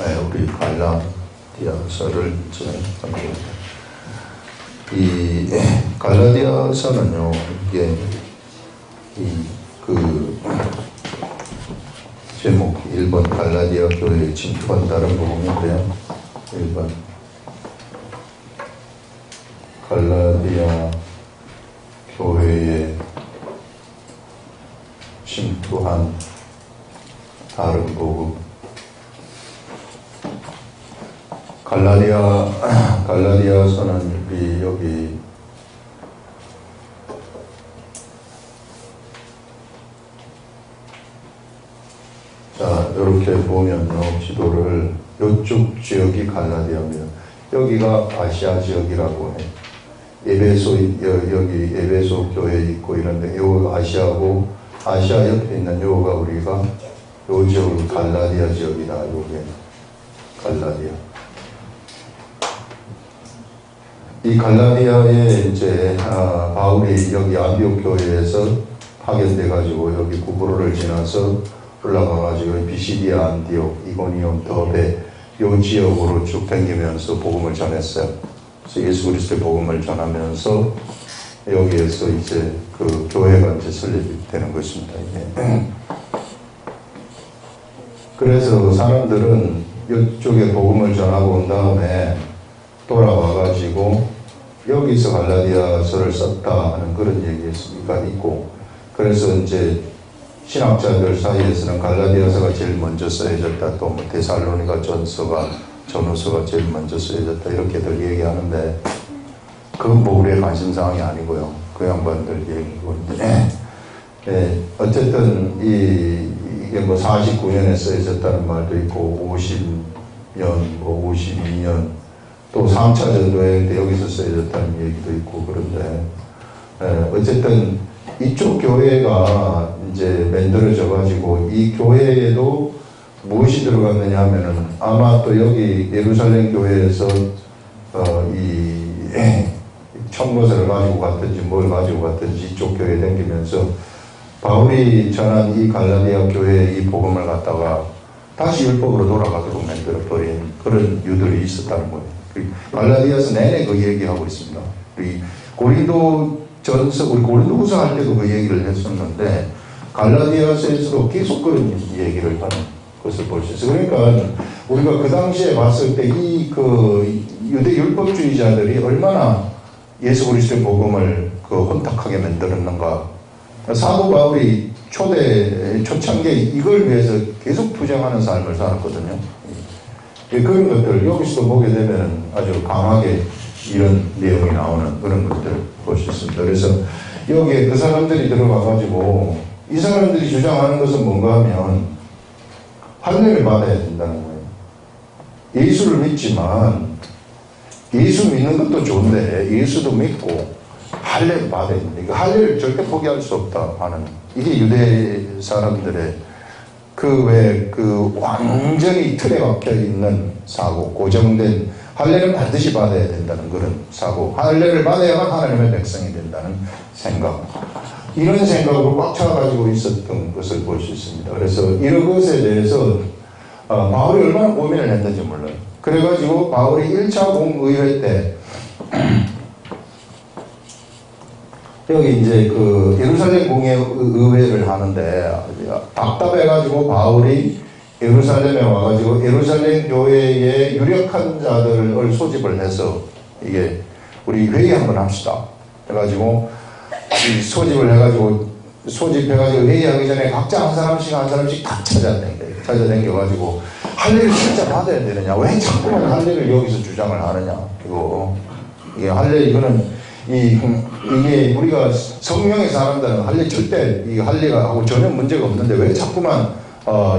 우리 갈라디아서를 진행합니다. 이 갈라디아서는요, 이게 제목 1번 갈라디아 교회에 침투한다는 부분인데요. 1번 갈라디아 교회에 침투한 다른 복음. 갈라디아서는 우리 여기 자, 이렇게 보면요, 지도를 이쪽 지역이 갈라디아입니다. 여기가 아시아 지역이라고 해. 여기 에베소 교회 있고 이런데, 요가 아시아고, 아시아 옆에 있는 요가 우리가 요 지역을 갈라디아 지역이다. 요게 갈라디아. 이 갈라디아에 이제 바울이 여기 안디옥 교회에서 파견돼 가지고 여기 구브로를 지나서 올라가 가지고 비시디아, 안디옥, 이고니온, 더베 요 지역으로 쭉 다니면서 복음을 전했어요. 그래서 예수 그리스도의 복음을 전하면서 여기에서 이제 그 교회가 이제 설립이 되는 것입니다. 이게. 그래서 사람들은 이쪽에 복음을 전하고 온 다음에 돌아와가지고 여기서 갈라디아서를 썼다 하는 그런 얘기가 있고, 그래서 이제 신학자들 사이에서는 갈라디아서가 제일 먼저 써져졌다, 또 뭐 데살로니가 전후서가 제일 먼저 써져졌다 이렇게들 얘기하는데, 그건 뭐 우리의 관심사항이 아니고요. 그 양반들 얘기고. 어쨌든 이게 뭐 49년에 써져졌다는 말도 있고 50년, 뭐 52년, 또 3차 전도회 때 여기서 써져졌다는 얘기도 있고 그런데, 어쨌든 이쪽 교회가 이제 만들어져 가지고 이 교회에도 무엇이 들어갔느냐 하면은 아마 또 여기 예루살렘 교회에서 이 청거서를 가지고 갔든지 뭘 가지고 갔든지 이쪽 교회에 다니면서 바울이 전한 이 갈라디아 교회의 이 복음을 갖다가 다시 율법으로 돌아가도록 만들어버린 그런 유들이 있었다는 거예요. 갈라디아서 내내 그 얘기하고 있습니다. 우리 고린도전서, 우리 고린도후서 할 때도 그 얘기를 했었는데, 갈라디아서에서도 계속 그런 얘기를 하는 것을 볼 수 있어요. 그러니까 우리가 그 당시에 봤을 때 이 유대 율법주의자들이 얼마나 예수 그리스도의 복음을 혼탁하게 만들었는가. 사도 바울이 초창기에 이걸 위해서 계속 투쟁하는 삶을 살았거든요. 그런 것들을 여기서도 보게 되면 아주 강하게 이런 내용이 나오는 그런 것들을 볼 수 있습니다. 그래서 여기에 그 사람들이 들어가가지고 이 사람들이 주장하는 것은 뭔가 하면 할례를 받아야 된다는 거예요. 예수를 믿지만 예수 믿는 것도 좋은데 예수도 믿고 할례를 받아야 된다. 이거 할례를 절대 포기할 수 없다 하는, 이게 유대 사람들의 완전히 틀에 박혀 있는 사고, 고정된 할례를 반드시 받아야 된다는 그런 사고, 할례를 받아야만 하나님의 백성이 된다는 생각, 이런 생각으로 꽉 차가지고 있었던 것을 볼 수 있습니다. 그래서 이런 것에 대해서 바울이 얼마나 고민을 했는지 몰라요. 그래가지고 바울이 1차 공의회 때 여기 이제 예루살렘 공의회를 하는데 답답해가지고 바울이 예루살렘에 와가지고 예루살렘 교회의 유력한 자들을 소집을 해서 이게 우리 회의 한번 합시다 해가지고 소집해가지고 회의하기 전에 각자 한 사람씩 다 찾아다녀가지고 할례를 진짜 받아야 되느냐, 왜 자꾸만 할례를 여기서 주장을 하느냐, 이게 할례, 이게 우리가 성령의 사람들은 할례 절대 이 할례가 하고 전혀 문제가 없는데 왜 자꾸만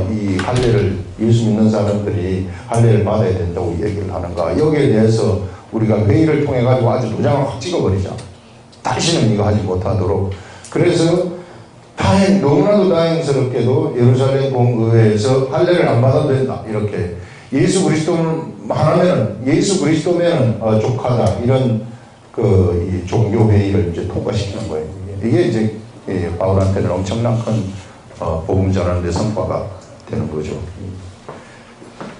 이 할례를, 예수 믿는 사람들이 할례를 받아야 된다고 얘기를 하는가. 여기에 대해서 우리가 회의를 통해 가지고 아주 도장을 확 찍어버리자. 다시는 이거 하지 못하도록. 그래서 너무나도 다행스럽게도 예루살렘 공의회에서 할례를 안 받아도 된다, 이렇게 예수 그리스도면은 족하다, 이런 이 종교 회의를 이제 통과시키는 거예요. 이게 이제 바울한테는 엄청난 큰 복음 전하는 데 성과가 되는 거죠.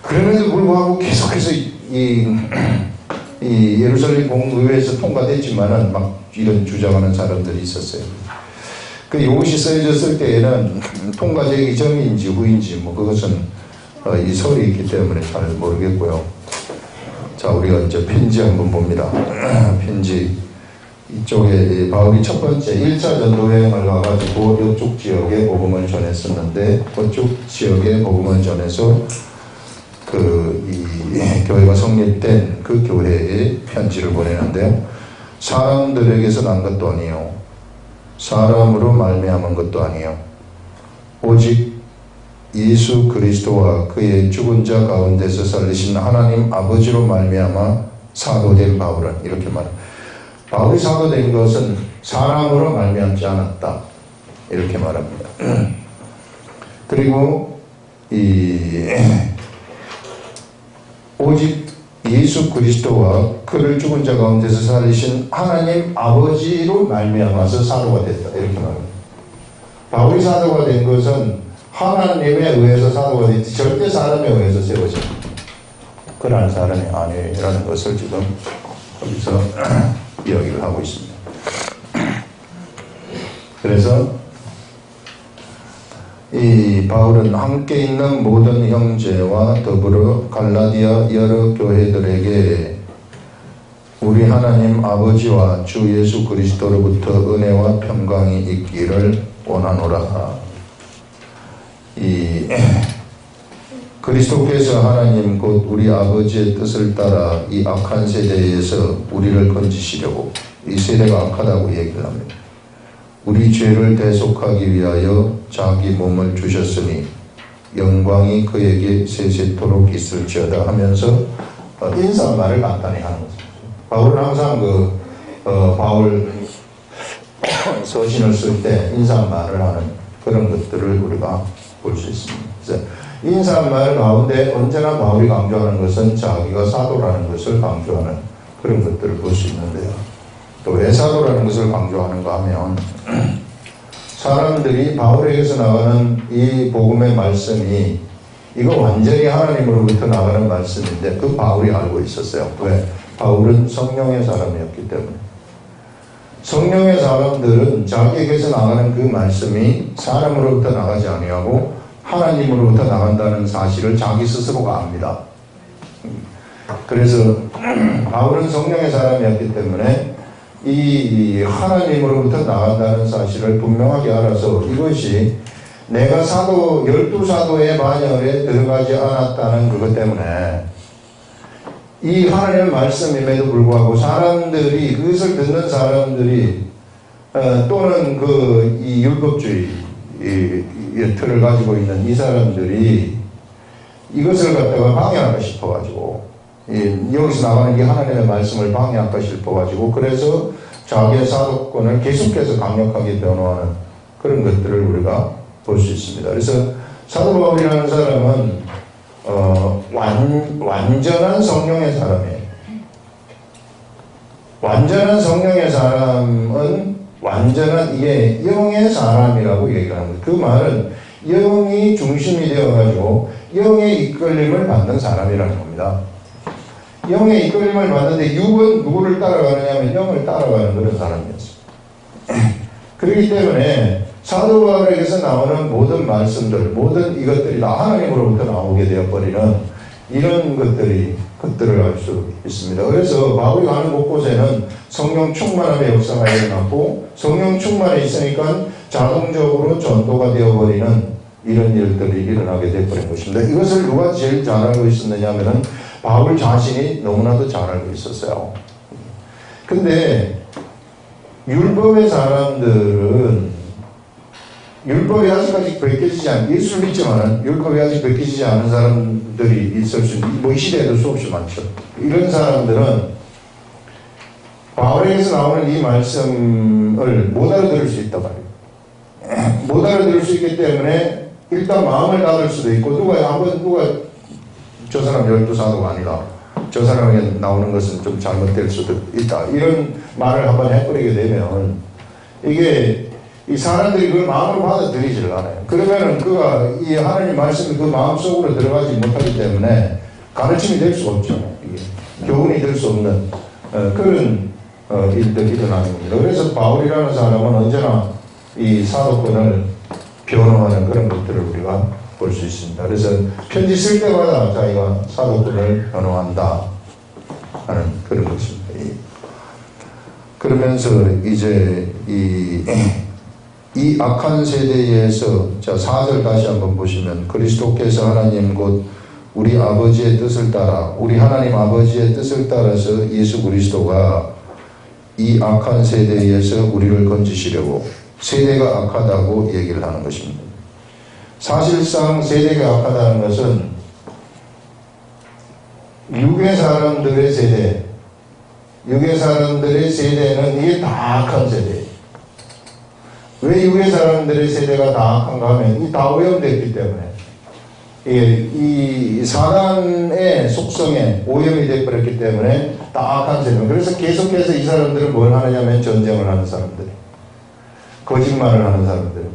그럼에도 불구하고 계속해서 이 예루살렘 공의회에서 통과됐지만은 막 이런 주장하는 사람들이 있었어요. 그 이것이 써졌을 때에는 통과되기 전인지 후인지 뭐 그것은 이 설이 있기 때문에 잘 모르겠고요. 자, 우리가 이제 편지 한번 봅니다. 편지 이쪽에 바울이 첫 번째 1차 전도여행을 가가지고 이쪽 지역에 복음을 전했었는데 그쪽 지역에 복음을 전해서 이 교회가 성립된 그 교회에 편지를 보내는데요. 사람들에게서 난 것도 아니에요. 사람으로 말미암은 것도 아니에요. 오직 예수 그리스도와 그의 죽은 자 가운데서 살리신 하나님 아버지로 말미암아 사도된 바울은 이렇게 말합니다. 바울이 사도된 것은 사람으로 말미암지 않았다. 이렇게 말합니다. 그리고 오직 예수 그리스도와 그를 죽은 자 가운데서 살리신 하나님 아버지로 말미암아서 사도가 됐다. 이렇게 말합니다. 바울이 사도가 된 것은 하나님에 의해서 사도가 됐지 절대 사람에 의해서 세워진 그러한 사람이 아니라는 것을 지금 여기서 이야기를 하고 있습니다. 그래서 이 바울은 함께 있는 모든 형제와 더불어 갈라디아 여러 교회들에게 우리 하나님 아버지와 주 예수 그리스도로부터 은혜와 평강이 있기를 원하노라. 그리스도께서 하나님 곧 우리 아버지의 뜻을 따라 이 악한 세대에서 우리를 건지시려고, 이 세대가 악하다고 얘기를 합니다. 우리 죄를 대속하기 위하여 자기 몸을 주셨으니 영광이 그에게 세세토록 있을지어다 하면서 인사말을 간단히 하는 거죠. 바울은 항상 바울 서신을 쓸 때 인사말을 하는 그런 것들을 우리가 볼 수 있습니다. 그래서 인사말 가운데 언제나 바울이 강조하는 것은 자기가 사도라는 것을 강조하는 그런 것들을 볼 수 있는데요. 또 왜 사도라는 것을 강조하는가 하면 사람들이 바울에게서 나가는 이 복음의 말씀이 이거 완전히 하나님으로부터 나가는 말씀인데 그 바울이 알고 있었어요. 왜? 바울은 성령의 사람이었기 때문에. 성령의 사람들은 자기에게서 나가는 그 말씀이 사람으로부터 나가지 아니하고 하나님으로부터 나간다는 사실을 자기 스스로가 압니다. 그래서 바울은 성령의 사람이었기 때문에 이 하나님으로부터 나간다는 사실을 분명하게 알아서 이것이 내가 사도 12사도의 반열에 들어가지 않았다는 그것 때문에 이 하나님의 말씀임에도 불구하고 사람들이 그것을 듣는 사람들이 또는 이 율법주의 이 틀을 가지고 있는 이 사람들이 이것을 갖다가 방해할까 싶어가지고 여기서 나가는 게 하나님의 말씀을 방해할까 싶어가지고 그래서 자기의 사도권을 계속해서 강력하게 변호하는 그런 것들을 우리가 볼 수 있습니다. 그래서 사도 바울이라는 사람은 완전한 성령의 사람이에요. 완전한 성령의 사람은 완전한 이게 영의 사람이라고 얘기를 합니다. 그 말은 영이 중심이 되어가지고 영의 이끌림을 받는 사람이라는 겁니다. 영의 이끌림을 받는데 육은 누구를 따라가느냐 하면 영을 따라가는 그런 사람이었어요. 그렇기 때문에 사도 바울에게서 나오는 모든 말씀들, 모든 이것들이 다 하나님으로부터 나오게 되어버리는 이런 것들을 알 수 있습니다. 그래서 바울이 가는 곳곳에는 성령 충만함의 역사가 일어났고 성령 충만이 있으니까 자동적으로 전도가 되어버리는 이런 일들이 일어나게 되어버린 것입니다. 이것을 누가 제일 잘 알고 있었느냐 하면은 바울 자신이 너무나도 잘 알고 있었어요. 근데 율법의 사람들은 율법이 아직까지 벗겨지지 않은, 예수를 믿지만은 율법이 아직 벗겨지지 않은 사람들이 있을 수 있는, 이 시대에도 수없이 많죠. 이런 사람들은 바울에게서 나오는 이 말씀을 못 알아들을 수 있단 말이에요. 못 알아들을 수 있기 때문에 일단 마음을 닫을 수도 있고, 누가 저 사람 12사도가 아니다, 저 사람에게 나오는 것은 좀 잘못될 수도 있다, 이런 말을 한번 해버리게 되면 이게 이 사람들이 그걸 마음으로 받아들이지를 않아요. 그러면은 그가 이 하나님 말씀이 그 마음속으로 들어가지 못하기 때문에 가르침이 될 수가 없죠. 이게 교훈이 될 수 없는 그런 일들이 일어나는 겁니다. 그래서 바울이라는 사람은 언제나 이 사도권을 변호하는 그런 것들을 우리가 볼 수 있습니다. 그래서 편지 쓸 때마다 자기가 사도권을 변호한다 하는 그런 것입니다. 그러면서 이제 이 악한 세대에서 자 4절 다시 한번 보시면 그리스도께서 하나님 곧 우리 아버지의 뜻을 따라 우리 하나님 아버지의 뜻을 따라서 예수 그리스도가 이 악한 세대에서 우리를 건지시려고 세대가 악하다고 얘기를 하는 것입니다. 사실상 세대가 악하다는 것은 육의 사람들의 세대, 육의 사람들의 세대는 이게 다 악한 세대예요. 왜 육의 사람들의 세대가 다 악한가 하면 이 다 오염됐기 때문에 이 사단의 속성에 오염이 되어버렸기 때문에 다 악한 세대. 그래서 계속해서 이 사람들은 뭘 하느냐면 전쟁을 하는 사람들, 거짓말을 하는 사람들,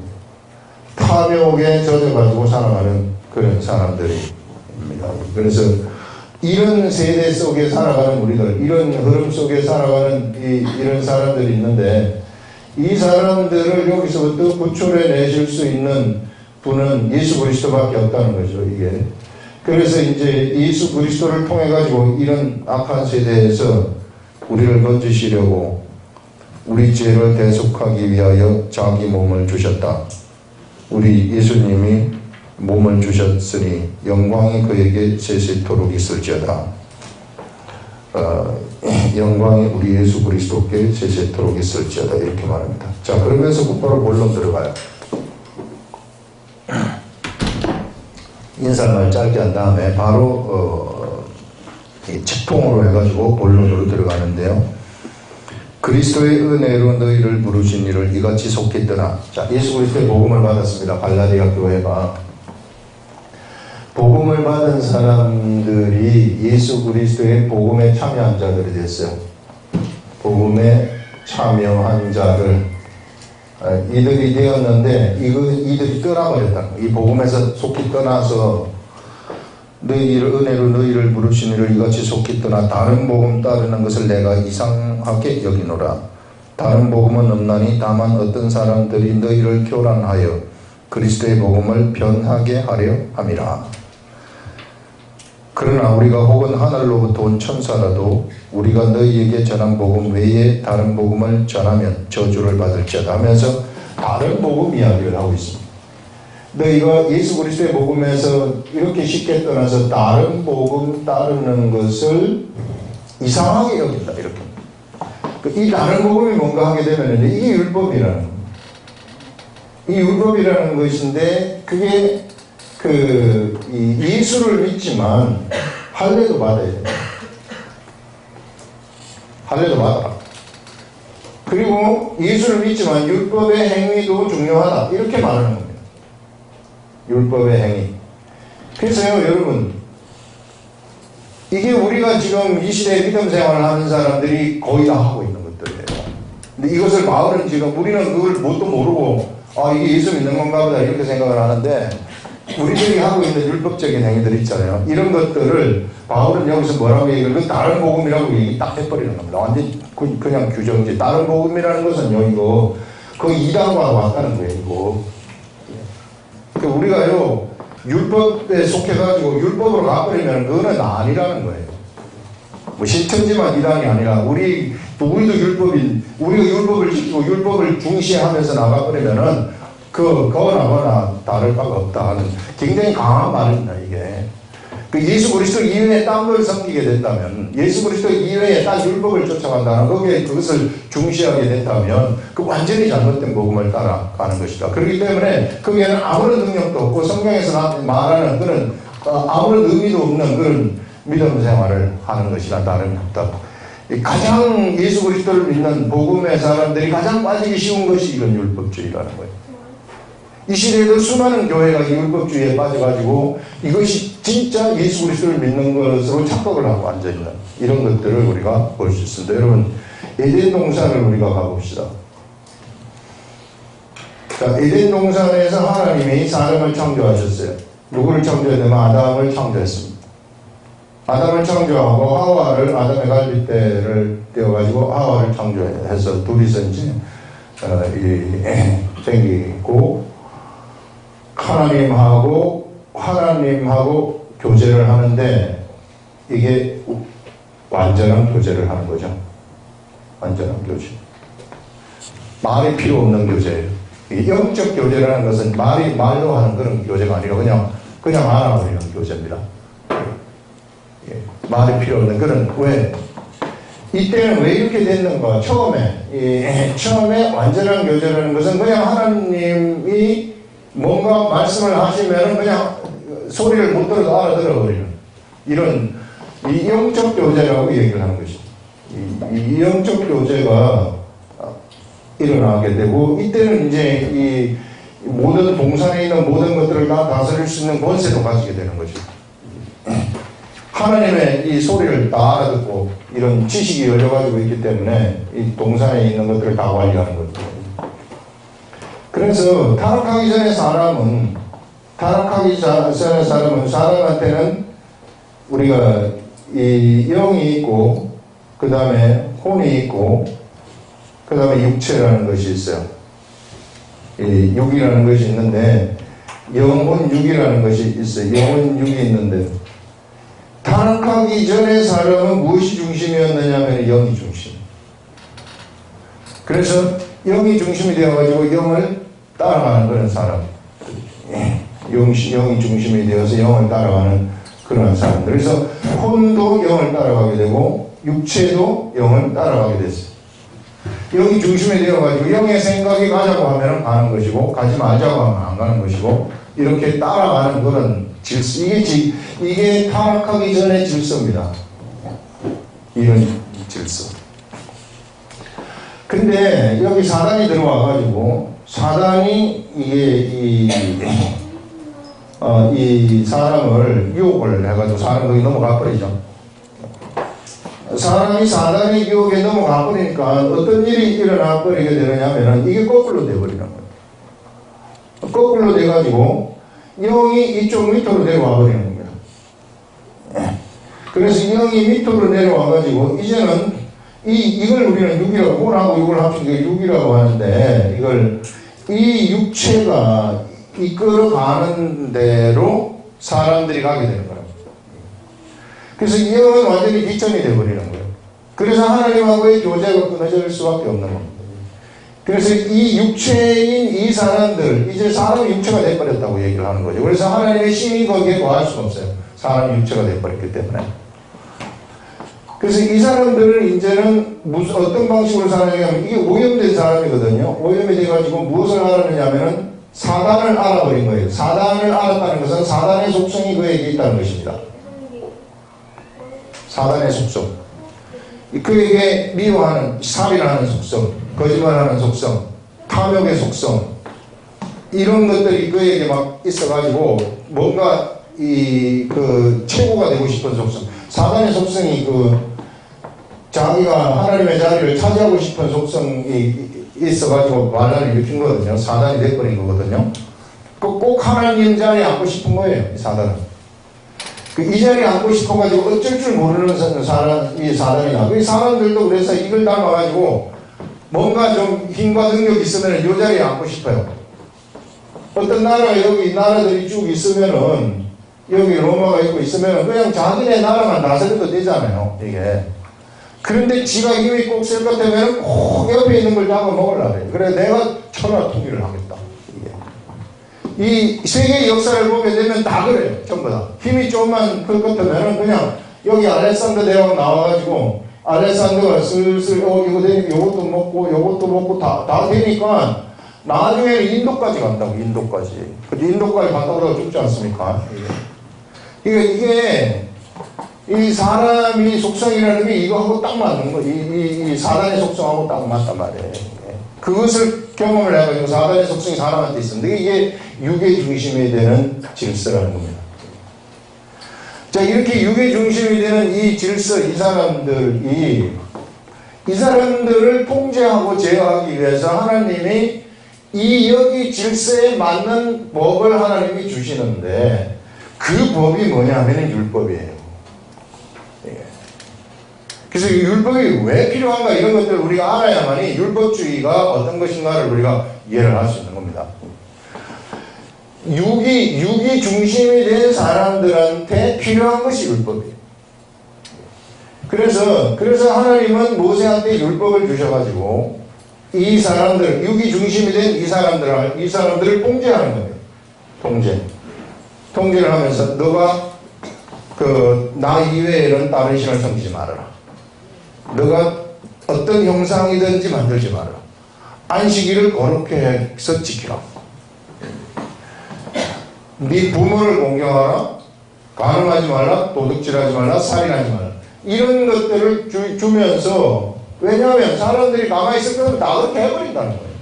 탐욕에 젖어가지고 살아가는 그런 사람들입니다. 그래서 이런 세대 속에 살아가는 우리들, 이런 흐름 속에 살아가는 이런 사람들이 있는데 이 사람들을 여기서부터 구출해 내실 수 있는 분은 예수 그리스도밖에 없다는 거죠, 이게. 그래서 이제 예수 그리스도를 통해 가지고 이런 악한 세대에서 우리를 건지시려고 우리 죄를 대속하기 위하여 자기 몸을 주셨다. 우리 예수님이 몸을 주셨으니 영광이 그에게 세세토록 있을지어다. 영광이 우리 예수 그리스도께 세세토록 있을지어다 이렇게 말합니다. 자, 그러면서 곧바로 본론 들어가요. 인사말 짧게 한 다음에 바로 직통으로 해가지고 본론으로 들어가는데요. 그리스도의 은혜로 너희를 부르신 이를 이같이 속히 떠나. 자, 예수 그리스도의 복음을 받았습니다. 갈라디아 교회가. 복음을 받은 사람들이 예수 그리스도의 복음에 참여한 자들이 됐어요. 복음에 참여한 자들. 이들이 되었는데 이들이 떠나버렸다. 이 복음에서 속히 떠나서 너희를 은혜로 너희를 부르신 이를 이같이 속히 떠나 다른 복음 따르는 것을 내가 이상하게 여기노라. 다른 복음은 없나니 다만 어떤 사람들이 너희를 교란하여 그리스도의 복음을 변하게 하려 함이라. 그러나 우리가 혹은 하늘로부터 온 천사라도 우리가 너희에게 전한 복음 외에 다른 복음을 전하면 저주를 받을지어다 하면서 다른 복음 이야기를 하고 있습니다. 너희가 예수 그리스도의 복음에서 이렇게 쉽게 떠나서 다른 복음 따르는 것을 이상하게 여긴다. 이렇게. 이 다른 복음이 뭔가 하게 되면 이게 율법이라는 겁니다. 이 율법이라는 것인데 그게 예수를 믿지만 할례도 받아야 돼요. 할례도 받아라. 그리고 예수를 믿지만 율법의 행위도 중요하다. 이렇게 말하는 겁니다. 율법의 행위. 그래서요, 여러분, 이게 우리가 지금 이 시대에 믿음 생활을 하는 사람들이 거의 다 하고 있는 것들이에요. 근데 이것을 바울은 지금 우리는 그걸 뭣도 모르고 이게 예수 믿는 건가 보다 이렇게 생각을 하는데 우리들이 하고 있는 율법적인 행위들 있잖아요. 이런 것들을 바울은 여기서 뭐라고 얘기해요? 다른 복음이라고 얘기 딱 해버리는 겁니다. 완전 그냥 규정지. 다른 복음이라는 것은요, 이거 거의 이단과 왔다는 거예요, 이거. 그러니까 우리가요, 율법에 속해가지고 율법으로 가버리면 그거는 아니라는 거예요. 뭐 신천지만 이단이 아니라 우리도 우리가 율법을 지키고 율법을 중시하면서 나가버리면은 거나거나 다를 바가 없다 하는 굉장히 강한 말입니다, 이게. 예수 그리스도 이외에 딴 걸 섬기게 된다면, 예수 그리스도 이외에 딴 율법을 쫓아간다는 거기에 그것을 중시하게 된다면, 그 완전히 잘못된 복음을 따라가는 것이다. 그렇기 때문에 거기에는 아무런 능력도 없고, 성경에서 말하는 그런, 아무런 의미도 없는 그런 믿음 생활을 하는 것이나 다름없다. 가장 예수 그리스도를 믿는 복음의 사람들이 가장 빠지기 쉬운 것이 이런 율법주의라는 거예요. 이 시대에도 수많은 교회가 율법주의에 빠져가지고 이것이 진짜 예수 그리스도를 믿는 것으로 착각을 하고 앉아있는 이런 것들을 우리가 볼 수 있습니다. 여러분, 에덴 동산을 우리가 가봅시다. 자, 에덴 동산에서 하나님이 사람을 창조하셨어요. 누구를 창조했냐면 아담을 창조했습니다. 아담을 창조하고 하와를 아담의 갈빗대를 떼어가지고 하와를 창조해서 둘이서 이제 생기고 하나님하고 교제를 하는데 이게 완전한 교제를 하는 거죠. 완전한 교제. 말이 필요 없는 교제예요. 영적 교제라는 것은 말로 하는 그런 교제가 아니라 그냥 알아버리는 교제입니다. 말이 필요 없는 그런, 왜? 이때는 왜 이렇게 됐는가? 처음에 완전한 교제라는 것은 그냥 하나님이 뭔가 말씀을 하시면은 그냥 소리를 못 들어도 알아들어버리는 이런 이 영적 교제라고 얘기를 하는 것이죠. 이 영적 교제가 일어나게 되고, 이때는 이제 이 모든 동산에 있는 모든 것들을 다 다스릴 수 있는 권세도 가지게 되는 거죠. 하나님의 이 소리를 다 알아듣고 이런 지식이 열려가지고 있기 때문에 이 동산에 있는 것들을 다 관리하는 거죠. 그래서 타락하기 전에 사람한테는 우리가 이 영이 있고, 그 다음에 혼이 있고, 그 다음에 육체라는 것이 있어요. 이 육이라는 것이 있는데, 영혼 육이라는 것이 있어요. 영혼 육이 있는데, 타락하기 전에 사람은 무엇이 중심이었느냐면 영이 중심. 그래서 영이 중심이 되어가지고 영을 따라가는 그런 사람. 영이 중심이 되어서 영을 따라가는 그런 사람들. 그래서 혼도 영을 따라가게 되고 육체도 영을 따라가게 됐어요. 영이 중심이 되어가지고 영의 생각이 가자고 하면 가는 것이고, 가지 말자고 하면 안 가는 것이고, 이렇게 따라가는 그런 질서. 이게 타락하기 전의 질서입니다. 이런 질서. 근데 여기 사단이 들어와가지고, 사단이 이 사람을 유혹을 해가지고 사람 거기 넘어가 버리죠. 사람이 사단의 유혹에 넘어가 버리니까 어떤 일이 일어나 버리게 되느냐면 이게 거꾸로 돼버리는 거예요. 거꾸로 돼가지고 영이 이쪽 밑으로 내려와 버리는 겁니다. 그래서 영이 밑으로 내려와가지고 이제는 이걸 우리는 육이라고, 혼하고 육을 합친 게 육이라고 하는데, 이 육체가 이끌어가는 대로 사람들이 가게 되는 거예요. 그래서 이 영은 완전히 뒷전이 되어버리는 거예요. 그래서 하나님하고의 교제가 끊어질 수밖에 없는 겁니다. 그래서 이 육체인 이 사람들, 이제 사람이 육체가 되어버렸다고 얘기를 하는 거죠. 그래서 하나님의 신이 거기에 거할 수가 없어요. 사람이 육체가 되어버렸기 때문에. 그래서 이 사람들은 이제는 어떤 방식으로 살아가냐면, 이게 오염된 사람이거든요. 오염이 돼가지고 무엇을 알았느냐면은 사단을 알아버린 거예요. 사단을 알았다는 것은 사단의 속성이 그에게 있다는 것입니다. 사단의 속성. 그에게 미워하는, 살인하는 속성, 거짓말하는 속성, 탐욕의 속성, 이런 것들이 그에게 막 있어가지고 뭔가 최고가 되고 싶은 속성. 사단의 속성이 자기가 하나님의 자리를 차지하고 싶은 속성이 있어가지고 반란을 일으킨 거거든요. 사단이 돼버린 거거든요. 꼭 하나님 자리에 앉고 싶은 거예요, 이 사단은. 이 자리에 앉고 싶어가지고 어쩔 줄 모르는 사람이 사단이야. 그 사람들도 그래서 이걸 닮아가지고 뭔가 좀 힘과 능력이 있으면 이 자리에 앉고 싶어요. 어떤 여기 나라들이 쭉 있으면은, 여기 로마가 있고 있으면은 그냥 자기네 나라만 다스려도 되잖아요, 이게. 그런데 지가 힘이 꼭 쓸 것 같으면 꼭 옆에 있는 걸 잡아먹으려고 해요. 그래, 내가 천하 통일을 하겠다. 이 세계의 역사를 보게 되면 다 그래요. 전부 다. 힘이 조금만 클 것 같으면 그냥 여기 알렉산더 대왕 나와가지고 알렉산더가 슬슬 이거 되니까 요것도 먹고 다 되니까 나중에는 인도까지 간다고. 인도까지 갔다 오다가 죽지 않습니까? 이게 이 사람이 속성이라는 게 이거하고 딱 맞는 거. 이 사단의 속성하고 딱 맞단 말이에요. 그것을 경험을 해가지고 사단의 속성이 사람한테 있었는데, 이게 육의 중심이 되는 질서라는 겁니다. 자, 이렇게 육의 중심이 되는 이 질서, 이 사람들을 통제하고 제어하기 위해서 하나님이 이 여기 질서에 맞는 법을 하나님이 주시는데 그 법이 뭐냐면 율법이에요. 그래서 율법이 왜 필요한가 이런 것들을 우리가 알아야만이 율법주의가 어떤 것인가를 우리가 이해를 할 수 있는 겁니다. 육이 중심이 된 사람들한테 필요한 것이 율법이에요. 그래서 하나님은 모세한테 율법을 주셔가지고 이 사람들, 육이 중심이 된 이 사람들을 통제하는 거예요. 통제를 하면서 너가 나 이외에는 다른 신을 섬기지 말아라. 너가 어떤 형상이든지 만들지 말아라. 안식일을 거룩히 해서 지키라. 네 부모를 공경하라. 간음하지 말라. 도둑질하지 말라. 살인하지 말라. 이런 것들을 주면서 왜냐하면 사람들이 가만히 있을 거면 다 그렇게 해버린다는 거예요.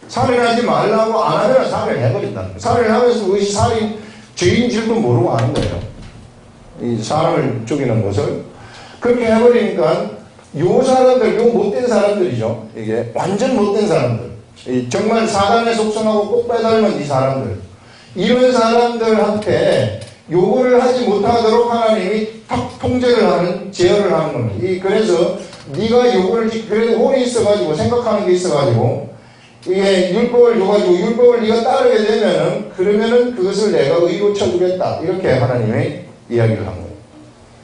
살인하지 말라고 안 하면 살인을 해버린다는 거예요. 살인을 하면서 그것이 살인 죄인줄도 모르고 하는 거예요. 이 사람을 죽이는 것을 그렇게 해버리니까 요 사람들, 요 못된 사람들이죠. 이게 완전 못된 사람들, 정말 사단의 속성하고 꼭 빼닮은 이 사람들, 이런 사람들한테 요거를 하지 못하도록 하나님이 탁 통제를 하는, 제어를 하는 겁니다. 그래서 네가 요거를 그래도 혼이 있어가지고 생각하는 게 있어가지고 이게 율법을 줘가지고 율법을 네가 따르게 되면은 그러면은 그것을 내가 의로 쳐주겠다, 이렇게 하나님이 이야기를 한 거예요.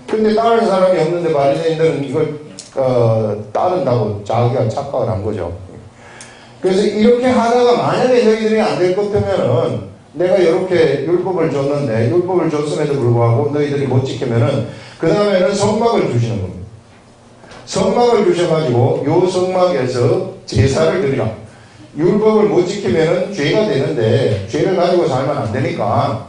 근데 따르는 사람이 없는데 바리새인들은 이걸 따른다고 자기가 착각을 한 거죠. 그래서 이렇게 하다가 만약에 너희들이 안 될 것 같으면은 내가 이렇게 율법을 줬는데 율법을 줬음에도 불구하고 너희들이 못 지키면은 그 다음에는 성막을 주시는 겁니다. 성막을 주셔가지고 요 성막에서 제사를 드리라. 율법을 못 지키면은 죄가 되는데 죄를 가지고 살면 안 되니까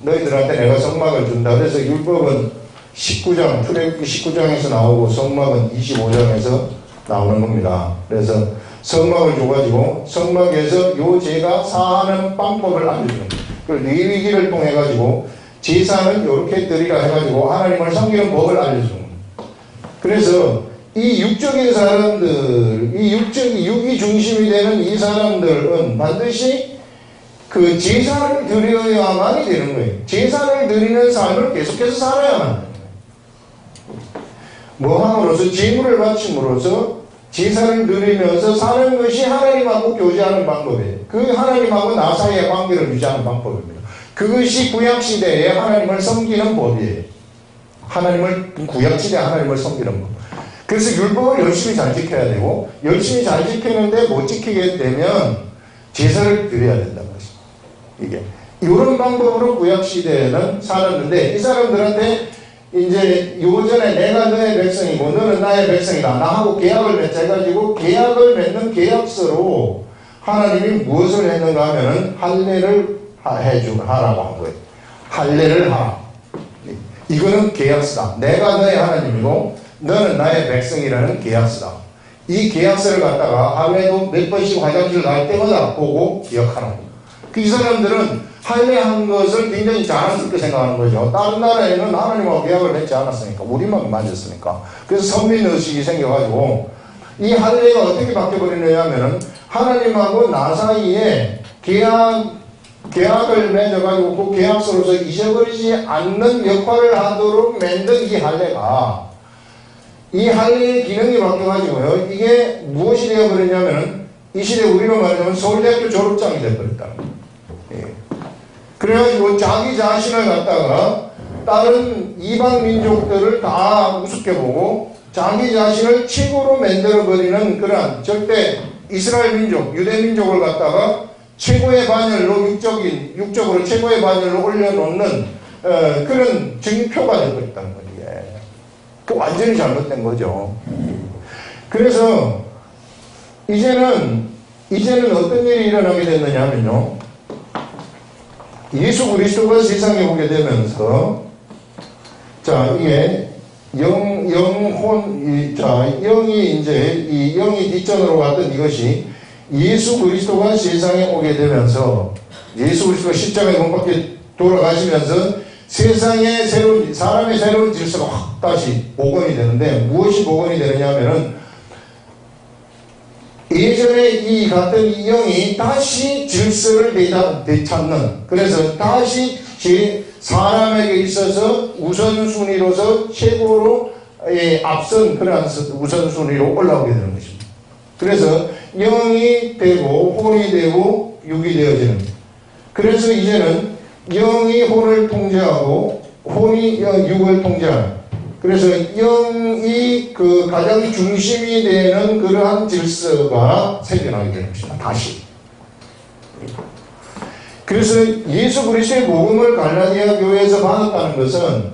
너희들한테 내가 성막을 준다. 그래서 율법은 19장, 출애굽기 19장에서 나오고 성막은 25장에서 나오는 겁니다. 그래서 성막을 줘가지고 성막에서 요 죄가 사하는 방법을 알려주는 거예요. 그리고 레위기를 통해가지고 제사는 이렇게 드리라 해가지고 하나님을 섬기는 법을 알려주는 거예요. 그래서 이 육적인 사람들, 육이 중심이 되는 이 사람들은 반드시 그 제사를 드려야만이 되는 거예요. 제사를 드리는 삶을 계속해서 살아야만 돼요. 뭐 함으로써 제물을 바침으로써 제사를 드리면서 사는 것이 하나님하고 교제하는 방법이에요. 그 하나님하고 나 사이의 관계를 유지하는 방법입니다. 그것이 구약시대에 하나님을 섬기는 법이에요. 구약시대에 하나님을 섬기는 법. 그래서 율법을 열심히 잘 지켜야 되고, 열심히 잘 지키는데 못 지키게 되면 제사를 드려야 된다는 것입니다. 이게 이런 방법으로 구약시대에는 살았는데, 이 사람들한테 이제 요전에 내가 너의 백성이고 너는 나의 백성이다, 나하고 계약을 맺자 해가지고 계약을 맺는 계약서로 하나님이 무엇을 했는가 하면은 할례를 하라고 한 거예요. 할례를 하라. 이거는 계약서다. 내가 너의 하나님이고 너는 나의 백성이라는 계약서다. 이 계약서를 갖다가 하루에도 몇 번씩 화장실 갈 때마다 보고 기억하는 거예요. 이 사람들은 할례한 것을 굉장히 자랑스럽게 생각하는 거죠. 다른 나라에는 하나님하고 계약을 맺지 않았으니까, 우리만 맞았으니까. 그래서 선민의식이 생겨가지고 이 할례가 어떻게 바뀌어버리느냐 하면은 하나님하고 나 사이에 계약을 맺어가지고 그 계약서로서 잊어버리지 않는 역할을 하도록 만든 이 할례가, 이 할례의 기능이 바뀌어가지고요, 이게 무엇이 되어버리냐면은 이 시대 우리로 말하자면 서울대학교 졸업장이 되어버렸다는 거예요. 그래가지고 자기 자신을 갖다가 다른 이방 민족들을 다 우습게 보고 자기 자신을 최고로 만들어버리는 그러한 절대 이스라엘 민족, 유대 민족을 갖다가 최고의 반열로 육적으로 최고의 반열로 올려놓는 그런 증표가 되어버렸다는 거예요. 그 완전히 잘못된 거죠. 그래서 이제는 어떤 일이 일어나게 됐느냐 하면요, 예수 그리스도가 세상에 오게 되면서, 자, 이게 영이 이제 이 영이 뒷전으로 갔던 이것이 예수 그리스도가 세상에 오게 되면서, 예수 그리스도가 십자가에 못 박혀 돌아가시면서 세상의 사람의 새로운 질서가 확 다시 복원이 되는데, 무엇이 복원이 되느냐 하면은 예전에 이 같은 이 영이 다시 질서를 되찾는, 그래서 다시 사람에게 있어서 우선순위로서 최고로 앞선 그러한 우선순위로 올라오게 되는 것입니다. 그래서 영이 되고 혼이 되고 육이 되어지는, 그래서 이제는 영이 혼을 통제하고 혼이 육을 통제하는, 그래서 영이 그 가장 중심이 되는 그러한 질서가 생겨나게 되는 것입니다. 다시. 그래서 예수 그리스도의 복음을 갈라디아 교회에서 받았다는 것은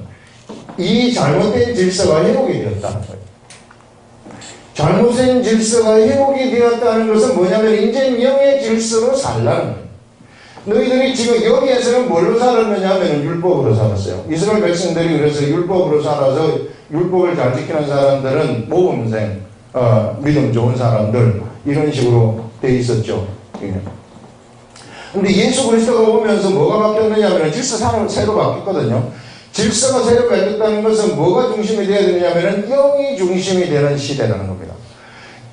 이 잘못된 질서가 회복이 되었다는 거예요. 잘못된 질서가 회복이 되었다는 것은 뭐냐면 이제 영의 질서로 살라는 거예요. 너희들이 지금 여기에서는 뭘로 살았느냐 하면 율법으로 살았어요. 이스라엘 백성들이 그래서 율법으로 살아서 율법을 잘 지키는 사람들은 모범생, 믿음 좋은 사람들 이런 식으로 돼 있었죠. 근데 예수 그리스도가 오면서 뭐가 바뀌었느냐 하면 질서 새로 바뀌었거든요. 질서가 새로 바뀌었다는 것은 뭐가 중심이 되어야 되느냐 하면 영이 중심이 되는 시대라는 겁니다.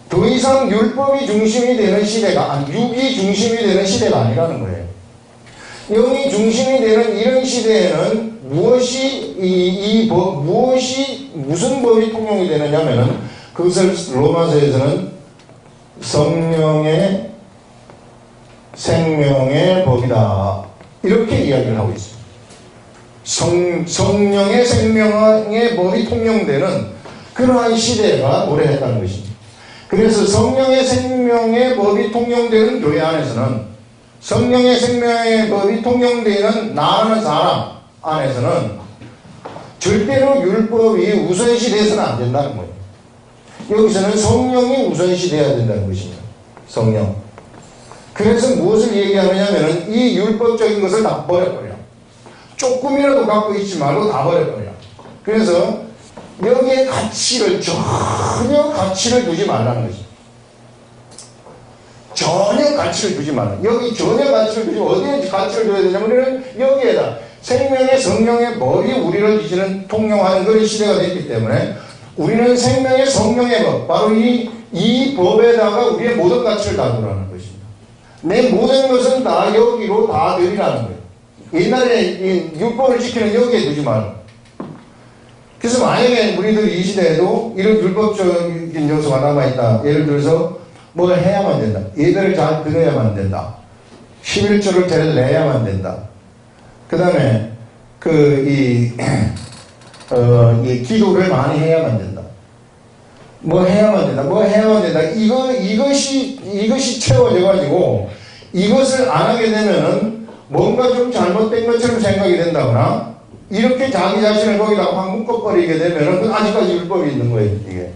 더 이상 율법이 중심이 되는 시대가, 육이 중심이 되는 시대가 아니라는 거예요. 영이 중심이 되는 이런 시대에는 무슨 법이 통용이 되느냐 하면은 그것을 로마서에서는 성령의 생명의 법이다. 이렇게 이야기를 하고 있습니다. 성령의 생명의 법이 통용되는 그러한 시대가 도래했다는 것입니다. 그래서 성령의 생명의 법이 통용되는 교회 안에서는, 성령의 생명의 법이 통용되는 나라는 사람 안에서는 절대로 율법이 우선시돼서는 안 된다는 거예요. 여기서는 성령이 우선시돼야 된다는 것입니다. 성령. 그래서 무엇을 얘기하느냐 하면은 이 율법적인 것을 다 버려버려. 조금이라도 갖고 있지 말고 다 버려버려. 그래서 여기에 전혀 가치를 두지 말라는 것입니다. 전혀 가치를 두지 말라. 여기 전혀 가치를 두지, 어디에 가치를 둬야 되냐면 우리는 여기에다 생명의 성령의 법이 우리를 이제는 통용하는 그런 시대가 됐기 때문에 우리는 생명의 성령의 법, 바로 이 법에다가 우리의 모든 가치를 다 두라는 것입니다. 내 모든 것은 다 여기로 다 드리라는 거예요. 옛날에 이 율법을 지키는 여기에 두지 말라. 그래서 만약에 우리들이 이 시대에도 이런 율법적인 요소가 남아있다. 예를 들어서 뭘 해야만 된다. 예배를 잘 드려야만 된다. 11조를 잘 내야만 된다. 그 다음에 이 기도를 많이 해야만 된다. 뭐 해야만 된다. 이것이 채워져가지고 이것을 안 하게 되면은 뭔가 좀 잘못된 것처럼 생각이 된다거나 이렇게 자기 자신을 거기다 확 묶어버리게 되면은 그 아직까지 율법이 있는 거예요, 이게.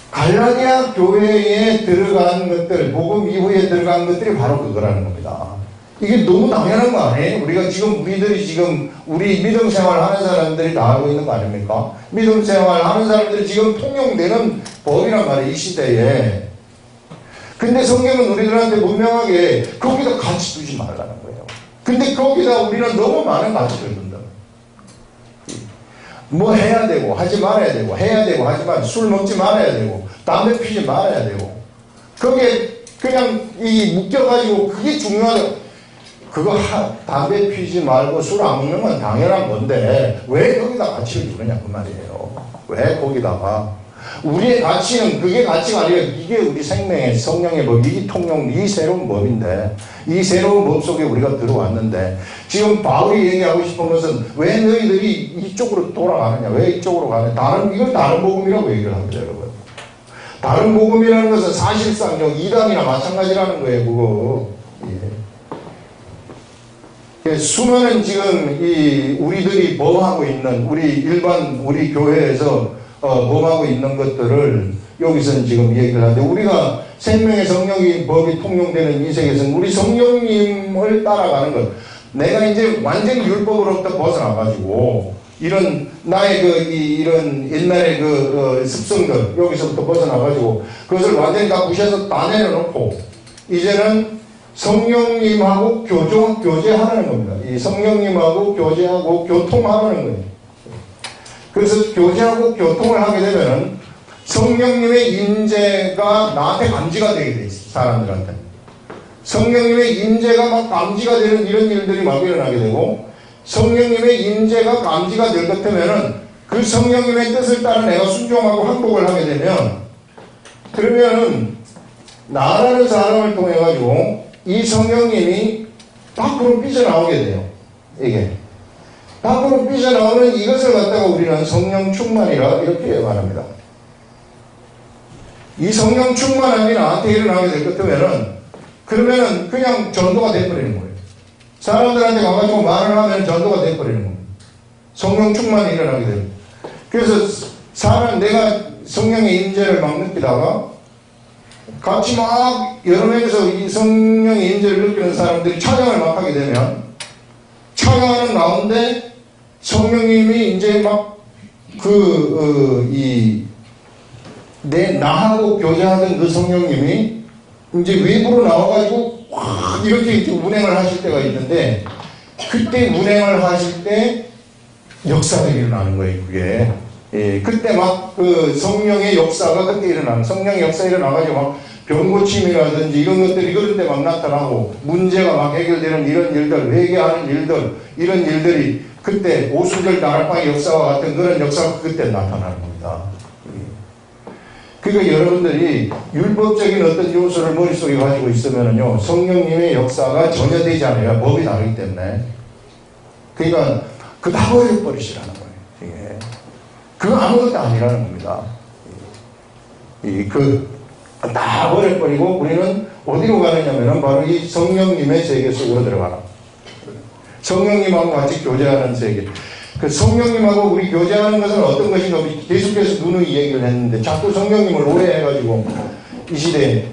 갈라디아 교회에 들어간 것들, 복음 이후에 들어간 것들이 바로 그거라는 겁니다. 이게 너무 당연한 거 아니에요? 우리들이 지금 우리 믿음 생활 하는 사람들이 다 알고 있는 거 아닙니까? 믿음 생활 하는 사람들이 지금 통용되는 법이란 말이에요, 이 시대에. 근데 성경은 우리들한테 분명하게 거기다 가치 두지 말라는 거예요. 근데 거기다 우리는 너무 많은 가치를 둔다. 뭐 해야 되고 하지 말아야 되고 해야 되고 하지 말아야 되고 술 먹지 말아야 되고 담배 피지 말아야 되고 거기에 그냥 묶여가지고 그게 중요하다. 그거 담배 피지 말고 술 안 먹는 건 당연한 건데 왜 거기다 가치를 두느냐 그 말이에요. 왜 거기다가 우리의 가치는 그게 가치가 아니라 이게 우리 생명의 성령의 법, 이 새로운 법인데 이 새로운 법 속에 우리가 들어왔는데 지금 바울이 얘기하고 싶은 것은 왜 너희들이 이쪽으로 돌아가느냐, 왜 이쪽으로 가느냐, 이걸 다른 복음이라고 얘기를 합니다, 여러분. 다른 복음이라는 것은 사실상 이단이나 마찬가지라는 거예요, 그거. 예. 수많은 지금 우리들이 범하고 있는 우리 교회에서 범하고 있는 것들을 여기서는 지금 얘기를 하는데 우리가 생명의 성령의 법이 통용되는 이 세계에서는 우리 성령님을 따라가는 것. 내가 이제 완전히 율법으로부터 벗어나가지고 이런 나의 이런 옛날의 습성들 여기서부터 벗어나가지고 그것을 완전히 다 부셔서 다 내려놓고 이제는 성령님하고 교제하는 겁니다. 이 성령님하고 교제하고 교통하는 거예요. 그래서 교제하고 교통을 하게 되면은 성령님의 임재가 나한테 감지가 되게 돼 있어, 사람들한테. 성령님의 임재가 막 감지가 되는 이런 일들이 막 일어나게 되고, 성령님의 임재가 감지가 될 것 같으면은 그 성령님의 뜻을 따라 내가 순종하고 항복을 하게 되면, 그러면은 나라는 사람을 통해 가지고 이 성령님이 밖으로 삐져나오게 돼요. 이게 밖으로 삐져나오는 이것을 갖다가 우리는 성령 충만이라 이렇게 말합니다. 이 성령 충만함이 나한테 일어나게 될 것 같으면은, 그러면은 그냥 전도가 돼버리는 거예요. 사람들한테 가가지고 말을 하면 전도가 돼버리는 겁니다. 성령 충만이 일어나게 돼요. 그래서 내가 성령의 임재를 막 느끼다가 같이 막 여러 명에서 이 성령의 임재를 느끼는 사람들이 찬양을 막 하게 되면, 찬양하는 가운데 성령님이 이제 막 나하고 교제하던 그 성령님이 이제 외부로 나와가지고 확 이렇게 운행을 하실 때가 있는데, 그때 운행을 하실 때 역사들이 일어나는 거예요, 그게. 예, 그때 막 그 성령의 역사가 그때 일어나는, 성령의 역사가 일어나가지고 막 병고침이라든지 이런 것들이 그런 때 막 나타나고, 문제가 막 해결되는 이런 일들, 회개하는 일들, 이런 일들이 그때 오순절 나랄방의 역사와 같은 그런 역사가 그때 나타나는 겁니다. 그러니까 여러분들이 율법적인 어떤 요소를 머릿속에 가지고 있으면요, 성령님의 역사가 전혀 되지 않아요. 법이 다르기 때문에. 그러니까 그거 다 버려버리시라는 거예요. 이게. 그거 아무것도 아니라는 겁니다. 다 버려버리고 우리는 어디로 가느냐면 바로 이 성령님의 세계 속으로 들어가라. 성령님하고 같이 교제하는 세계. 그 성령님하고 우리 교제하는 것은 어떤 것인가, 계속해서 누누이 얘기를 했는데, 자꾸 성령님을 오해해가지고 이 시대에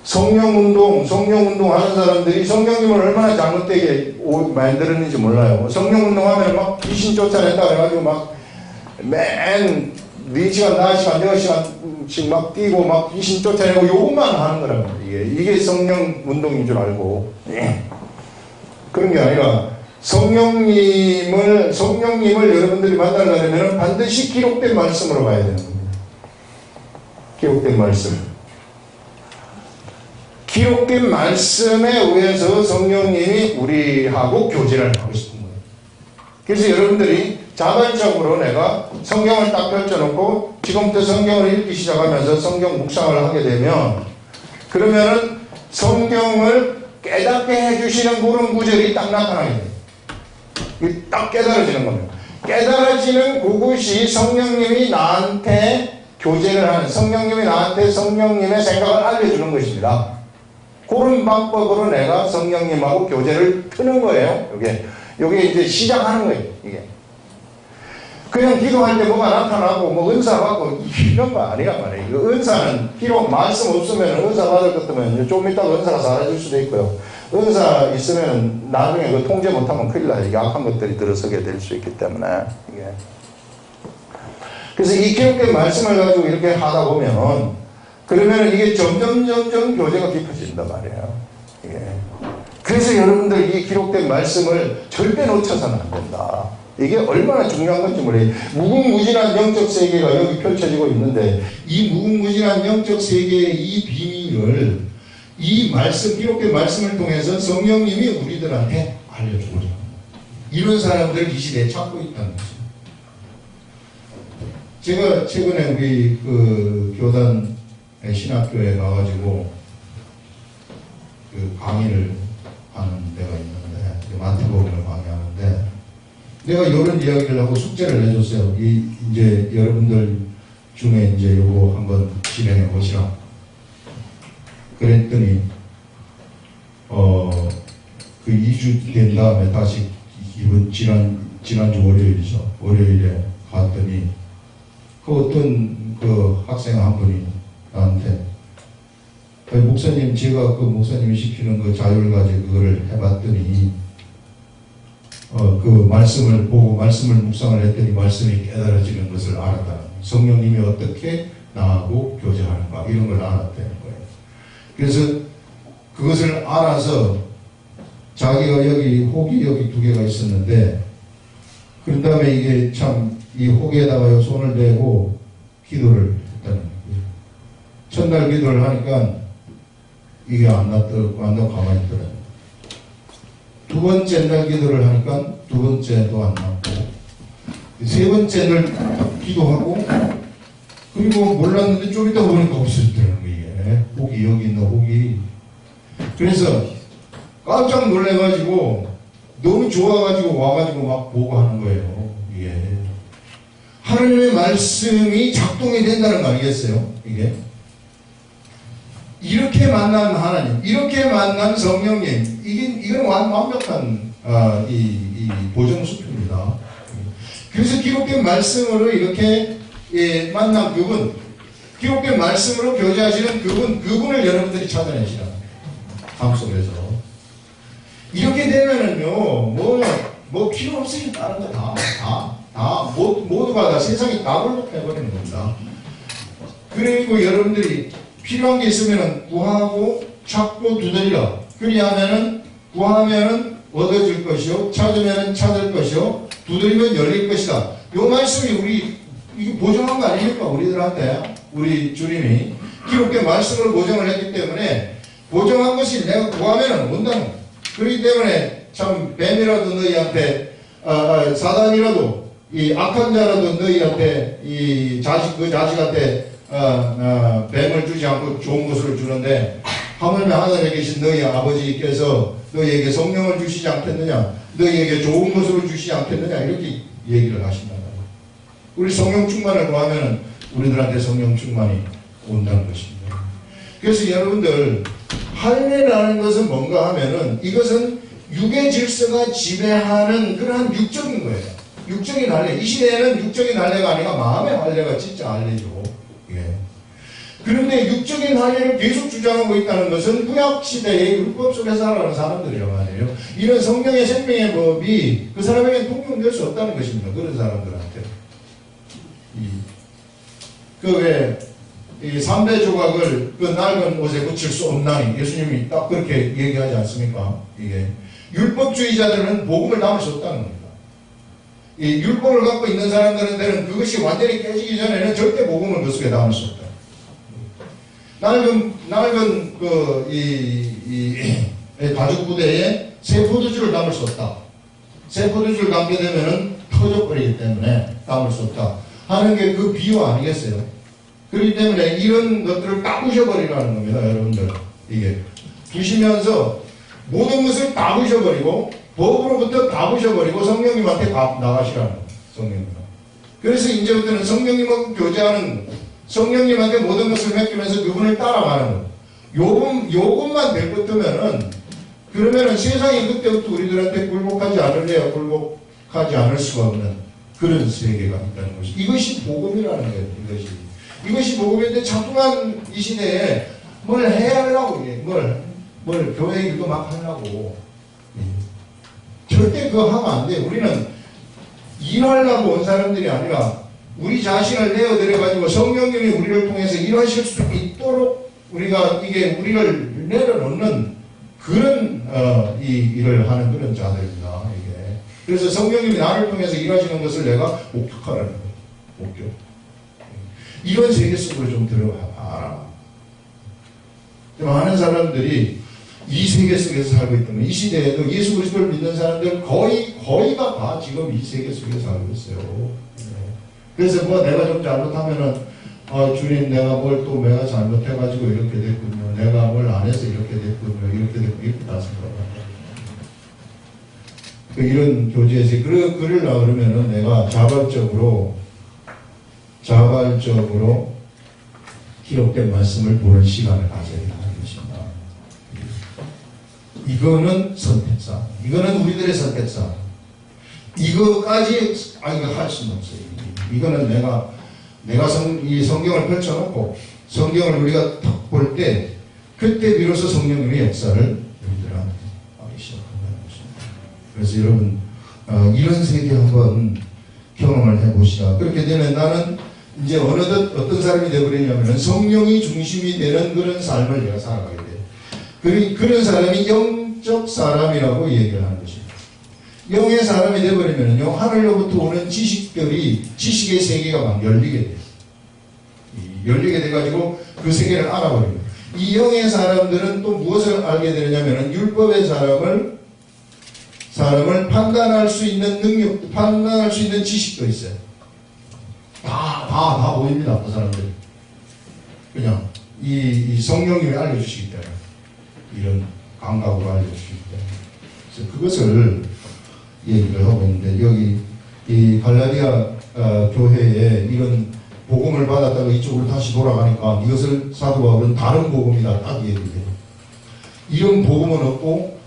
성령운동 하는 사람들이 성령님을 얼마나 잘못되게 만들었는지 몰라요. 성령운동 하면 막 귀신 쫓아낸다 그래가지고 막 맨 4시간, 5시간, 6시간씩 막 뛰고 막 귀신 쫓아내고 요것만 하는 거라고. 이게 성령운동인 줄 알고. 그런 게 아니라, 성령님을 여러분들이 만나려면 반드시 기록된 말씀으로 가야 되는 겁니다. 기록된 말씀. 기록된 말씀에 의해서 성령님이 우리하고 교제를 하고 싶은 거예요. 그래서 여러분들이 자발적으로 내가 성경을 딱 펼쳐놓고 지금부터 성경을 읽기 시작하면서 성경 묵상을 하게 되면, 그러면은 성경을 깨닫게 해주시는 그런 구절이 딱 나타나게 돼요. 딱 깨달아지는 겁니다. 깨달아지는 그것이 성령님이 나한테 교제를 하는, 성령님이 나한테 성령님의 생각을 알려주는 것입니다. 그런 방법으로 내가 성령님하고 교제를 트는 거예요. 요게 이제 시작하는 거예요. 이게 그냥 기도할 때 뭐가 나타나고 뭐 은사 받고 이런 거 아니란 말이에요. 이거 은사는 비록 말씀 없으면 은사 받을 것 같으면 좀 이따가 은사가 사라질 수도 있고요. 은사 있으면 나중에 그 통제 못하면 큰일 나요. 이게 악한 것들이 들어서게 될 수 있기 때문에. 이게. 그래서 이 기록된 말씀을 가지고 이렇게 하다 보면, 그러면 이게 점점 교제가 깊어진단 말이에요. 이게. 그래서 여러분들 이 기록된 말씀을 절대 놓쳐서는 안 된다. 이게 얼마나 중요한 건지 몰라요. 무궁무진한 영적 세계가 여기 펼쳐지고 있는데, 이 무궁무진한 영적 세계의 이 비밀을 이 말씀, 기록된 말씀을 통해서 성령님이 우리들한테 알려주고자 합니다. 이런 사람들을 이 시대에 찾고 있다는 거죠. 제가 최근에 우리 그 교단 신학교에 가가지고 그 강의를 하는 데가 있는데, 마태복음을 강의하는데, 내가 이런 이야기를 하고 숙제를 해줬어요. 이제 여러분들 중에 이제 요거 한번 진행해 보시라. 그랬더니, 그 2주 된 다음에 다시 이번 지난주 월요일에 갔더니, 그 어떤 그 학생 한 분이 나한테, 목사님, 제가 그 목사님이 시키는 그 자율과제 그거를 해봤더니, 그 말씀을 보고 말씀을 묵상을 했더니 말씀이 깨달아지는 것을 알았다. 성령님이 어떻게 나하고 교제하는가, 이런 걸 알았다는 거예요. 그래서 그것을 알아서 자기가 혹이 여기 2개가 있었는데, 그런 다음에 이게 참 이 혹에다가 손을 대고 기도를 있다는 거예요. 첫날 기도를 하니까 이게 안 났고 가만히 있더라고요. 두 번째 날 기도를 하니까 두 번째도 안 났고, 세 번째 날 기도하고, 그리고 몰랐는데 좀 이따 보니까 없어졌더라는 거예요. 혹이, 여기 있는 혹이. 그래서 깜짝 놀래가지고, 너무 좋아가지고 와가지고 막 보고 하는 거예요. 이게. 하나님의 말씀이 작동이 된다는 거 아니겠어요? 이게. 이렇게 만난 하나님, 이렇게 만난 성령님, 이건 완벽한, 이 보정수표입니다. 그래서 기록된 말씀으로 이렇게, 만난 그분, 기록된 말씀으로 교제하시는 그분을 여러분들이 찾아내시라. 삶 속에서. 이렇게 되면은요, 뭐 필요 없으니 다른 거 모두가 다 세상이 다 굴복해버리는 겁니다. 그리고 여러분들이 필요한 게 있으면은 구하고 찾고 두드리라. 그리하면은 구하면은 얻어질 것이요, 찾으면은 찾을 것이요, 두드리면 열릴 것이다. 이 말씀이 이게 보정한 거 아닙니까? 우리들한테 우리 주님이 기록된 말씀으로 보정을 했기 때문에 보정한 것이 내가 구하면은 온다는 거예요. 그렇기 때문에 참 뱀이라도 너희한테 사단이라도 이 악한 자라도 너희한테 이 자식한테 뱀을 주지 않고 좋은 것을 주는데 하물며 하늘에 계신 너희 아버지께서 너희에게 성령을 주시지 않겠느냐, 너희에게 좋은 것으로 주시지 않겠느냐, 이렇게 얘기를 하신다. 우리 성령 충만을 구하면 우리들한테 성령 충만이 온다는 것입니다. 그래서 여러분들 할례라는 것은 뭔가 하면은 이것은 육의 질서가 지배하는 그러한 육적인 거예요. 육적인 할례. 이 시대에는 육적인 할례가 아니라 마음의 할례가 진짜 할례죠. 예. 그런데 육적인 할례를 계속 주장하고 있다는 것은 구약 시대의 율법 속에 살아가는 사람들이란 말이에요. 이런 성령의 생명의 법이 그 사람에게 통용될 수 없다는 것입니다. 그런 사람들한테. 이 3대 조각을 그 낡은 옷에 붙일 수 없나니 예수님이 딱 그렇게 얘기하지 않습니까? 이게 율법주의자들은 복음을 담을 수 없다는 겁니다. 이 율법을 갖고 있는 사람들한테는 그것이 완전히 깨지기 전에는 절대 복음을 그 속에 담을 수 없다. 낡은 가죽 부대에 새 포도주를 담을 수 없다. 새 포도주를 담게 되면은 터져버리기 때문에 담을 수 없다 하는 게 그 비유 아니겠어요? 그렇기 때문에 이런 것들을 다 부셔버리라는 겁니다, 여러분들. 이게 두시면서 모든 것을 다 부셔버리고 법으로부터 다 부셔버리고 성령님한테 나가시라는 거예요. 성령님. 그래서 이제부터는 성령님하고 교제하는, 성령님한테 모든 것을 맡기면서 그분을 따라가는 거예요. 요것만 내버두면은, 그러면은 세상이 그때부터 우리들한테 굴복하지 않을래야 굴복하지 않을 수가 없는 그런 세계가 있다는 것이. 이것이 복음이라는 거예요. 이것이 복음인데 자꾸만 이 시대에 뭘 해야 하려고, 뭘 교회 일도 막 하려고. 절대 그거 하면 안 돼요. 우리는 일하려고 온 사람들이 아니라 우리 자신을 내어드려가지고 성령님이 우리를 통해서 일하실 수 있도록 우리가 우리를 내려놓는 그런 이 일을 하는 그런 자들입니다. 이게. 그래서 성령님이 나를 통해서 일하시는 것을 내가 목격하라는 거예요. 목격. 이런 세계 속으로 좀 들어가라. 많은 사람들이 이 세계 속에서 살고 있다면 이 시대에도 예수 그리스도를 믿는 사람들 거의가 다 지금 이 세계 속에 살고 있어요. 그래서 내가 좀 잘못하면은 주님 내가 내가 잘못해가지고 이렇게 됐군요. 내가 뭘 안 해서 이렇게 됐군요. 이렇게 다 생각합니다. 이런 교제에서 그러려고 그러면은 내가 자발적으로 기록된 말씀을 보는 시간을 가져야 하는 것입니다. 이거는 선택사. 이거는 우리들의 선택사. 이거까지 이거 할 수는 없어요. 이거는 내가 이 성경을 펼쳐놓고 성경을 우리가 딱 볼 때 그때 비로소 성령님의 역사를 우리들한테 하기 시작한다는 것입니다. 그래서 여러분 이런 세계 한번 경험을 해보시라. 그렇게 되면 나는 이제 어느덧 어떤 사람이 되어버리냐면 성령이 중심이 되는 그런 삶을 내가 살아가게 돼요. 그런 사람이 영적 사람이라고 얘기를 하는 것입니다. 영의 사람이 되어버리면요, 하늘로부터 오는 지식의 세계가 막 열리게 돼요. 열리게 돼가지고 그 세계를 알아버립니다. 이 영의 사람들은 또 무엇을 알게 되느냐면 율법의 사람을 판단할 수 있는 능력, 판단할 수 있는 지식도 있어요. 다 보입니다. 그 사람들. 그냥 이 성령님이 알려주시기 때문에, 이런 감각으로 알려주시기 때문에. 그래서 그것을 얘기를 하고 있는데, 여기 이 갈라디아 교회에 이런 복음을 받았다가 이쪽으로 다시 돌아가니까 이것을 사도 바울은 다른 복음이다 딱 얘기해요. 이런 복음은 없고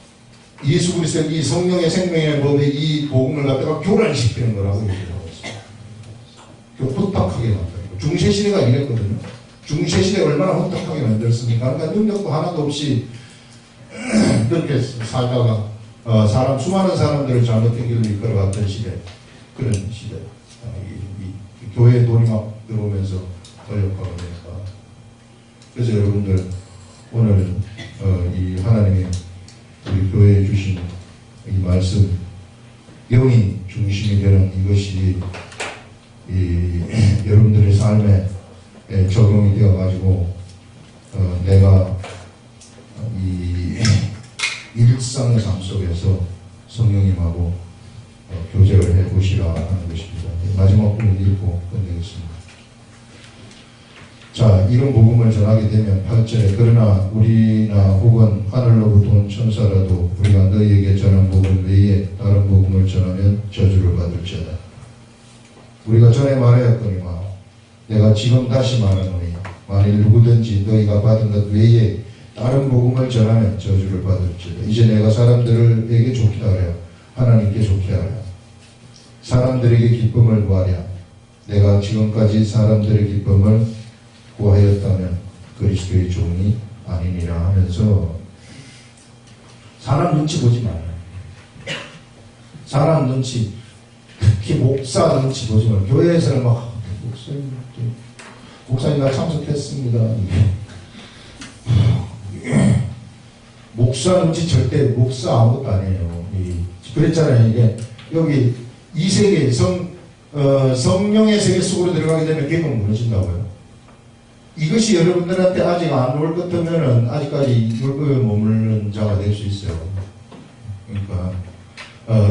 예수 그리스도의 이 성령의 생명의 법에 이 복음을 갖다가 교란시키는 거라고 얘기를 하고 있습니다. 혼탁하게 만들고, 중세시대가 이랬거든요. 중세시대 얼마나 혼탁하게 만들었습니까? 그러니까 능력도 하나도 없이 그렇게 살다가 수많은 사람들을 잘못된 길로 이끌어갔던 시대, 그런 시대. 이 교회에 돈이 막 들어오면서 권력화가 되니까. 그래서 여러분들 오늘 이 하나님이 우리 교회에 주신 이 말씀, 영이 중심이 되는 이것이 여러분들의 삶에 적용이 되어가지고 내가 이 일상의 삶 속에서 성령님하고 교제를 해보시라 하는 것입니다. 마지막 부분 읽고 끝내겠습니다. 자, 이런 복음을 전하게 되면 8절에 그러나 우리나 혹은 하늘로부터 온 천사라도 우리가 너희에게 전한 복음 외에 다른 복음을 전하면 저주를 받을지어다. 우리가 전에 말하였거니와 내가 지금 다시 말하노니 만일 누구든지 너희가 받은 것 외에 다른 복음을 전하면 저주를 받을지어다. 이제 내가 사람들에게 좋게 하랴 하나님께 좋게 하랴 사람들에게 기쁨을 구하랴 내가 지금까지 사람들의 기쁨을 구하였다면 그리스도의 종이 아니니라 하면서 사람 눈치 보지 말아요. 사람 눈치, 특히 목사 눈치 보지 말아요. 교회에서는 막 목사님 나 참석했습니다. 목사 눈치 절대 목사 아무것도 아니에요. 그랬잖아요. 이게 여기 이 세계 성령의 세계 속으로 들어가게 되면 계획은 무너진다고요. 이것이 여러분들한테 아직 안 올 것 같으면은 아직까지 율법에 머무르는 자가 될 수 있어요. 그러니까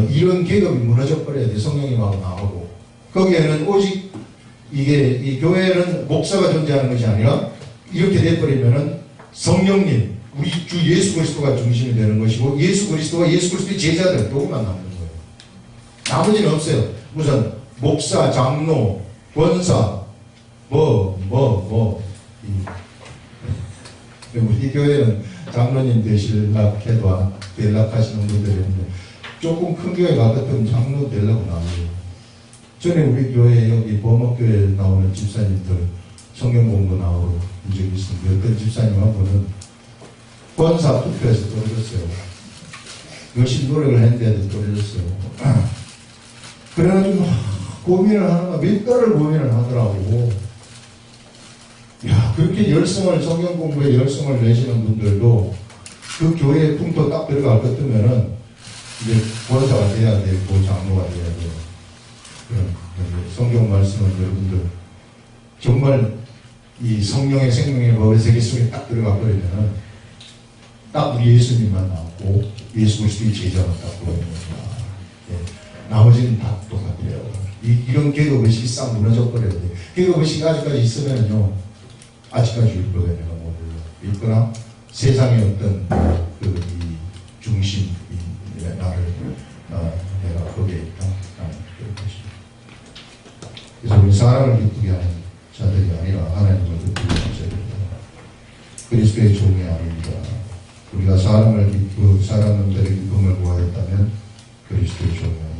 이런 계급이 무너져 버려야 돼. 성령님하고 나오고 거기에는 오직 이 교회는 목사가 존재하는 것이 아니라 이렇게 돼버리면은 성령님, 우리 주 예수 그리스도가 중심이 되는 것이고 예수 그리스도와 예수 그리스도의 제자들 여기만 남는 거예요. 나머지는 없어요. 무슨 목사, 장로, 권사, 우리 교회는 장로님 되시려고 해도 연락하시는 분들이 있는데 조금 큰 교회 가거든 장로 되려고 나와요. 전에 우리 교회 여기 범업교회에 나오는 집사님들 성경 공부 나오고 본 적이 있습니다. 어떤 집사님 한 분은 권사 투표에서 떨어졌어요. 열심히 노력을 했는데도 떨어졌어요. 그래가지고 고민을 하는 거 몇 달을 고민을 하더라고. 야, 그렇게 열성을, 성경 공부에 열성을 내시는 분들도 그 교회의 풍토 딱 들어갈 것 같으면은 이제 권사가 돼야 되고 장로가 돼야 돼요. 그런 성경 말씀은 여러분들 정말 이 성령의 생명의 법의 세계 속에 딱 들어가 버리면은 딱 우리 예수님만 나오고 예수 그리스도의 제자가 딱 보입니다. 예. 나머지는 다 똑같아요. 이런 계급의식이 싹 무너져 버려야 돼요. 계급의식이 아직까지 있으면요. 아직까지 율법에 내가 못 올려. 있거나 세상의 어떤 이 중심, 나를, 내가 거기에 있다. 그런 것입니다. 그래서 우리 사람을 기쁘게 하는 자들이 아니라 하나님을 기쁘게 하는 자들입니다. 그리스도의 종이 아닙니다. 우리가 사람들의 기쁨을 구하였다면 그리스도의 종이 아닙니다.